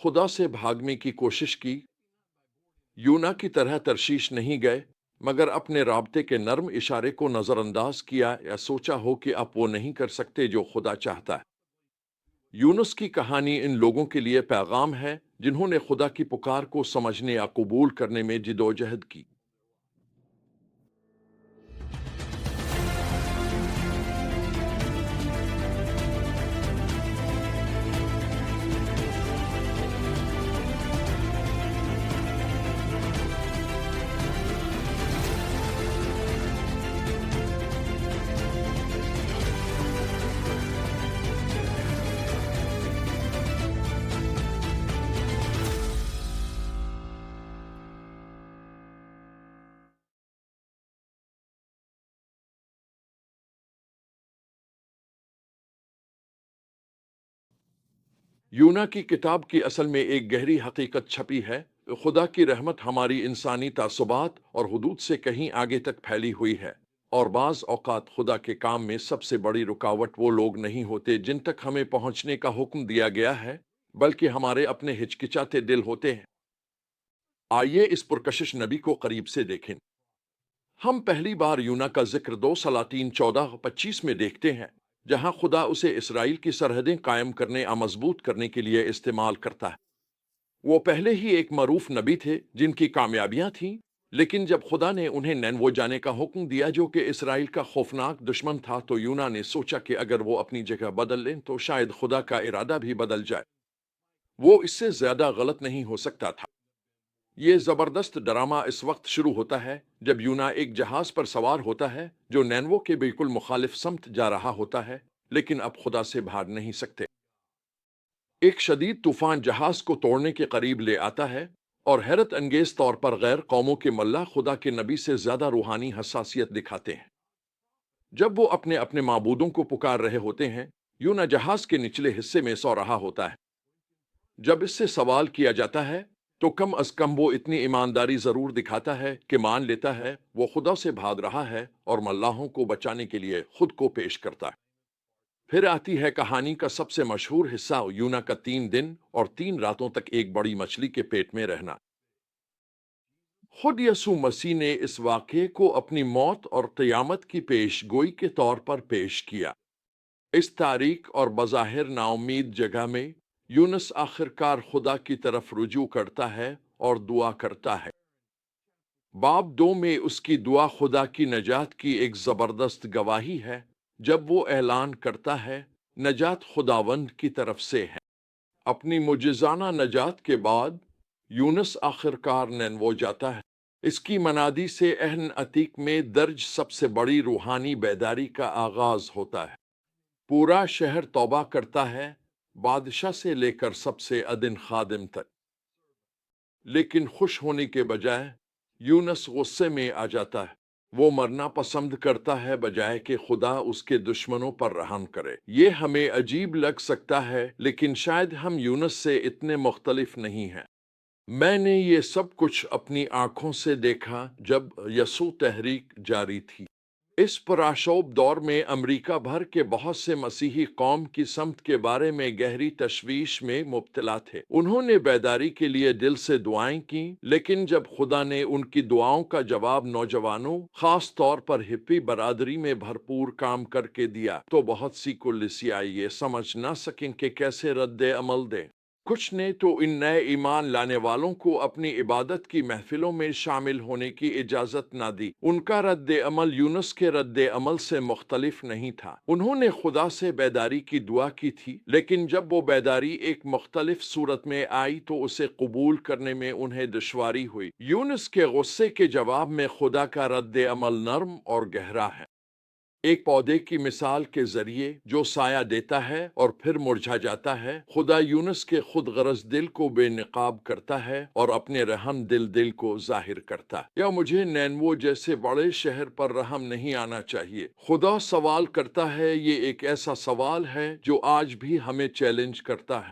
خدا سے بھاگنے کی کوشش کی، یونا کی طرح ترشیش نہیں گئے، مگر اپنے رابطے کے نرم اشارے کو نظر انداز کیا یا سوچا ہو کہ اب وہ نہیں کر سکتے جو خدا چاہتا ہے۔ یونس کی کہانی ان لوگوں کے لیے پیغام ہے جنہوں نے خدا کی پکار کو سمجھنے یا قبول کرنے میں جدوجہد کی۔ یونا کی کتاب کی اصل میں ایک گہری حقیقت چھپی ہے۔ خدا کی رحمت ہماری انسانی تعصبات اور حدود سے کہیں آگے تک پھیلی ہوئی ہے، اور بعض اوقات خدا کے کام میں سب سے بڑی رکاوٹ وہ لوگ نہیں ہوتے جن تک ہمیں پہنچنے کا حکم دیا گیا ہے، بلکہ ہمارے اپنے ہچکچاتے دل ہوتے ہیں۔ آئیے اس پرکشش نبی کو قریب سے دیکھیں۔ ہم پہلی بار یونا کا ذکر 2 سلاطین 14:25 میں دیکھتے ہیں، جہاں خدا اسے اسرائیل کی سرحدیں قائم کرنے یا مضبوط کرنے کے لیے استعمال کرتا ہے۔ وہ پہلے ہی ایک معروف نبی تھے جن کی کامیابیاں تھیں، لیکن جب خدا نے انہیں نینوے جانے کا حکم دیا جو کہ اسرائیل کا خوفناک دشمن تھا، تو یونا نے سوچا کہ اگر وہ اپنی جگہ بدل لیں تو شاید خدا کا ارادہ بھی بدل جائے۔ وہ اس سے زیادہ غلط نہیں ہو سکتا تھا۔ یہ زبردست ڈرامہ اس وقت شروع ہوتا ہے جب یونا ایک جہاز پر سوار ہوتا ہے جو نینوے کے بالکل مخالف سمت جا رہا ہوتا ہے، لیکن اب خدا سے بھاگ نہیں سکتے۔ ایک شدید طوفان جہاز کو توڑنے کے قریب لے آتا ہے، اور حیرت انگیز طور پر غیر قوموں کے ملا خدا کے نبی سے زیادہ روحانی حساسیت دکھاتے ہیں۔ جب وہ اپنے اپنے معبودوں کو پکار رہے ہوتے ہیں، یونا جہاز کے نچلے حصے میں سو رہا ہوتا ہے۔ جب اس سے سوال کیا جاتا ہے تو کم از کم وہ اتنی ایمانداری ضرور دکھاتا ہے کہ مان لیتا ہے وہ خدا سے بھاگ رہا ہے اور ملاحوں کو بچانے کے لیے خود کو پیش کرتا ہے۔ پھر آتی ہے کہانی کا سب سے مشہور حصہ، یونا کا 3 دن اور 3 راتوں تک ایک بڑی مچھلی کے پیٹ میں رہنا۔ خود یسوع مسیح نے اس واقعے کو اپنی موت اور قیامت کی پیش گوئی کے طور پر پیش کیا۔ اس تاریک اور بظاہر ناامید جگہ میں یونس آخرکار خدا کی طرف رجوع کرتا ہے اور دعا کرتا ہے۔ باب 2 میں اس کی دعا خدا کی نجات کی ایک زبردست گواہی ہے، جب وہ اعلان کرتا ہے نجات خداوند کی طرف سے ہے۔ اپنی معجزانہ نجات کے بعد یونس آخرکار نینوے جاتا ہے۔ اس کی منادی سے عہد عتیق میں درج سب سے بڑی روحانی بیداری کا آغاز ہوتا ہے۔ پورا شہر توبہ کرتا ہے، بادشاہ سے لے کر سب سے ادن خادم تک۔ لیکن خوش ہونے کے بجائے یونس غصے میں آ جاتا ہے۔ وہ مرنا پسند کرتا ہے بجائے کہ خدا اس کے دشمنوں پر رحم کرے۔ یہ ہمیں عجیب لگ سکتا ہے، لیکن شاید ہم یونس سے اتنے مختلف نہیں ہیں۔ میں نے یہ سب کچھ اپنی آنکھوں سے دیکھا جب یسوع تحریک جاری تھی۔ اس پرآشوب دور میں امریکہ بھر کے بہت سے مسیحی قوم کی سمت کے بارے میں گہری تشویش میں مبتلا تھے۔ انہوں نے بیداری کے لیے دل سے دعائیں کیں، لیکن جب خدا نے ان کی دعاؤں کا جواب نوجوانوں، خاص طور پر ہپی برادری میں بھرپور کام کر کے دیا، تو بہت سی کلیسیائی یہ سمجھ نہ سکیں کہ کیسے رد عمل دیں۔ کچھ نے تو ان نئے ایمان لانے والوں کو اپنی عبادت کی محفلوں میں شامل ہونے کی اجازت نہ دی۔ ان کا رد عمل یونس کے رد عمل سے مختلف نہیں تھا۔ انہوں نے خدا سے بیداری کی دعا کی تھی، لیکن جب وہ بیداری ایک مختلف صورت میں آئی تو اسے قبول کرنے میں انہیں دشواری ہوئی۔ یونس کے غصے کے جواب میں خدا کا رد عمل نرم اور گہرا ہے۔ ایک پودے کی مثال کے ذریعے جو سایہ دیتا ہے اور پھر مرجھا جاتا ہے، خدا یونس کے خود غرض دل کو بے نقاب کرتا ہے اور اپنے رحم دل کو ظاہر کرتا ہے۔ یا مجھے نینوے جیسے بڑے شہر پر رحم نہیں آنا چاہیے؟ خدا سوال کرتا ہے۔ یہ ایک ایسا سوال ہے جو آج بھی ہمیں چیلنج کرتا ہے۔